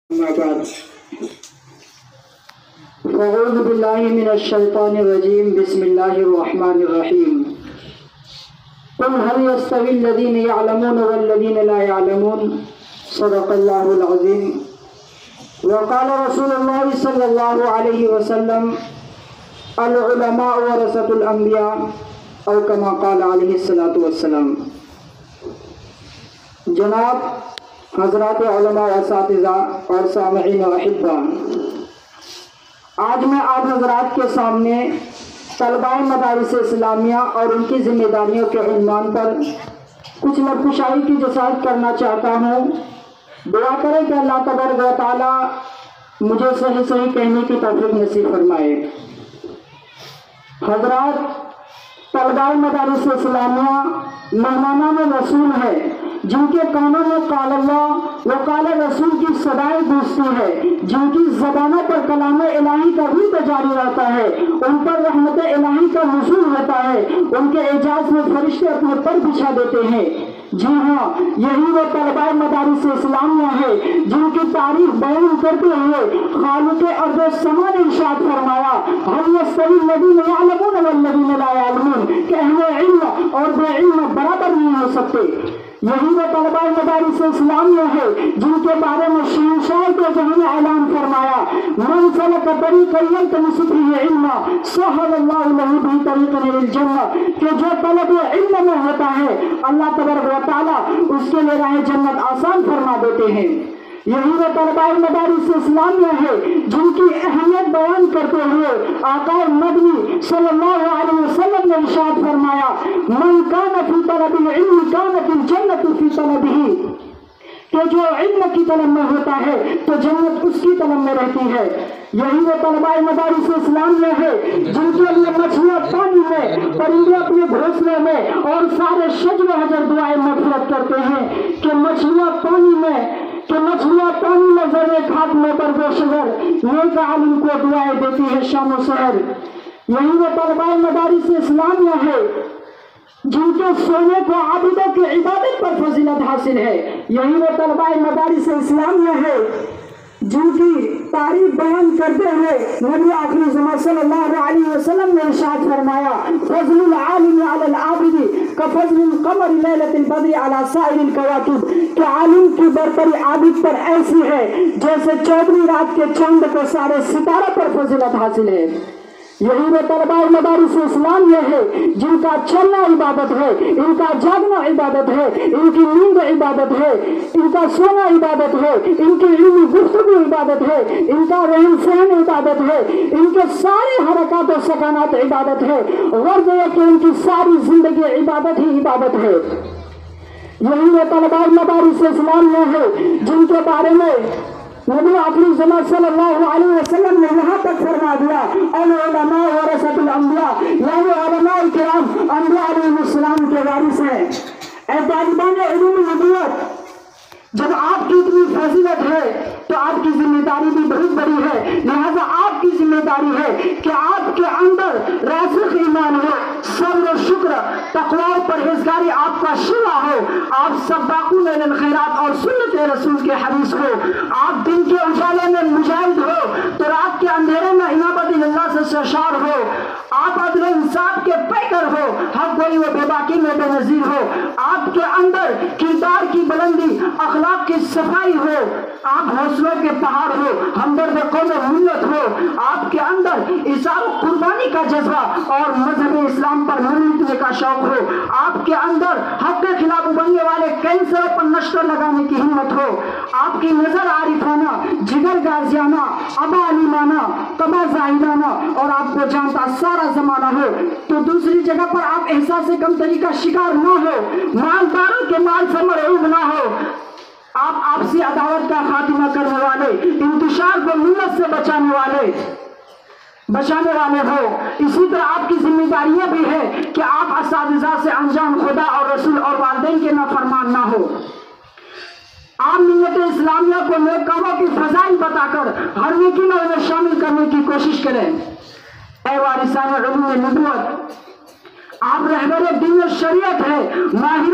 أما بعد فأعوذ بالله من الشيطان الرجيم بسم الله الرحمن الرحيم قل هل يستوي الذين يعلمون والذين لا يعلمون صدق الله العظيم وقال رسول الله صلى الله عليه وسلم العلماء ورثة الأنبياء أو كما قال عليه الصلاة والسلام۔ جناب حضرات علماء اساتذہ اور سامعین و احبہ، آج میں آپ حضرات کے سامنے طلباء مدارس اسلامیہ اور ان کی ذمہ داریوں کے عنوان پر کچھ نقشائی کی جسارت کرنا چاہتا ہوں۔ دعا کریں کہ اللہ تبارک و تعالی مجھے صحیح کہنے کی توفیق نصیب فرمائے۔ حضرات، طلباء مدارس اسلامیہ مہمانان رسول ہے جن کے کانوں میں قال اللہ و قال رسول کی صدائیں گونجتی ہے، جن کی زبانوں پر کلام الہی کا روح جاری رہتا ہے، ان پر رحمت الہی کا نزول ہوتا ہے، ان کے اعجاز میں فرشتے اپنے پر بچھا دیتے ہیں۔ جی ہاں، یہی وہ طلباء مدارس اسلامیہ ہے جن کی تعریف بیان کرتے ہوئے خالق ارض و سما نے ارشاد فرمایا هل يستوي الذين يعلمون والذين لا يعلمون کہ اہل علم اور بے علم برابر نہیں ہو سکتے۔ یہی وہ طلباء مدارس اسلامیہ ہے جن کے بارے میں شہنشاہ کے جہاں نے اعلان فرمایا من سلک طریقا یلتمس فیہ علما سہل اللہ لہ بہ طریقا الی الجنہ کہ جو طلب علم میں ہوتا ہے اللہ تبارک و تعالی اس کے لیے راہ جنت آسان فرما دیتے ہیں۔ یہی وہ طلباء مدارس اسلامیہ ہے جن کی اہمیت بیان کرتے ہوئے آقا مدنی صلی اللہ علیہ وسلم نے ارشاد فرمایا من کان فی طلب العلم کانت الجنت فی طلبہ کہ جو علم کی طلب میں ہوتا ہے تو جنت اس کی طلب میں رہتی ہے۔ یہی وہ طلباء مدارس اسلامیہ ہے جن کے لیے مچھلیاں پانی میں، پرندے اپنے گھونسلے میں اور سارے شجر و حجر دعائیں مغفرت کرتے ہیں کہ مچھلیاں پانی میں ذرے خاک میں برگ و شجر نیک عالم کو دعائیں دیتی ہے شام و سحر۔ یہی وہ طلباء مدارس اسلامیہ ہے جن کے سونے کو عابدوں کی عبادت پر فضیلت حاصل ہے۔ یہی وہ طلباء مدارس اسلامیہ ہے جن کی تعریف بیان کرتے ہوئے نبی آخری زمان صلی اللہ علیہ وسلم نے ارشاد فرمایا فضل العالم علی العابد کفضل القمر لیلۃ البدر علی سائر الکواکب کہ عالم کی برتری عابد پر ایسی ہے جیسے چودھویں رات کے چاند کو سارے ستارہ پر فضیلت حاصل ہے۔ یہی وہ طلباء مدارس اسلامیہ ہے جن کا چلنا عبادت ہے، ان کا جاگنا عبادت ہے، ان کی نیند عبادت ہے، ان کا سونا عبادت ہے، ان کی علمی گفتگو عبادت ہے، ان کا رہن سہن عبادت ہے، ان کے سارے حرکات و سکانات عبادت ہے، غرض یہ کہ ان کی ساری زندگی عبادت ہی عبادت ہے۔ یہی وہ طلباء مدارس اسلامیہ ہے جن کے بارے میں نبی آخری زمان صلی اللہ علیہ وسلم نے یہاں تک فرما دیا العلماء ورثۃ الانبیاء یعنی علماء کرام انبیاء علیہ السلام کے وارث ہیں۔ اے طالبان علوم نبوت، جب آپ کی اتنی فضیلت ہے تو آپ کی ذمہ داری بھی بہت بڑی ہے، لہذا آپ کی ذمہ داری ہے کہ آپ کے اندر راسخ ایمان ہو، صبر و شکر، تقوی و پرہیزگاری آپ کا شیوا ہو، آپ سباقون الی الخیرات اور سنت رسول کے حدیث ہو، آپ دن کے اجالے میں مجاہد ہو تو رات کے اندھیرے میں انابت اللہ سے سرشار ہو، آپ عدل انصاف کے پیکر ہو، حق گوئی و بے باکی میں بے نظیر ہو، آپ کے اندر کردار کی بلندی، اخلاق کی صفائی ہو، آپ حوصلوں کے پہاڑ ہو، ہمدرد قوم ملت ہو، آپ کے اندر اظہار قربانی کا جذبہ اور مذہب اسلام پر مرنے کا شوق ہو، آپ کے اندر حق کے خلاف ابھرنے والے کینسر پر نشتر لگانے کی ہمت ہو، آپ کی نظر عارفانہ، جگر غازیانہ، ابا علیمانہ، قبا زاہدانہ اور آپ کو جانتا سارا زمانہ ہو، تو دوسری جگہ پر آپ احساس کمتری کا شکار نہ ہو، مالداروں کے مال سے مرعوب نہ ہو، آپ آپسی عداوت کا خاتمہ کرنے والے، انتشار کو ملت سے بچانے والے ہو۔ اسی طرح آپ کی ذمہ داریاں بھی ہے کہ آپ اساتذہ سے انجان خدا اور رسول اور والدین کے نافرمان نہ ہو۔ عام ملت اسلامیہ کو نیک کاموں کی فضائل بتا کر ہر نیکی میں انہیں شامل کرنے کی کوشش کریں۔ اے وارثان علوم نبوت، آپ رہبر دین و شریعت ہے، ماہر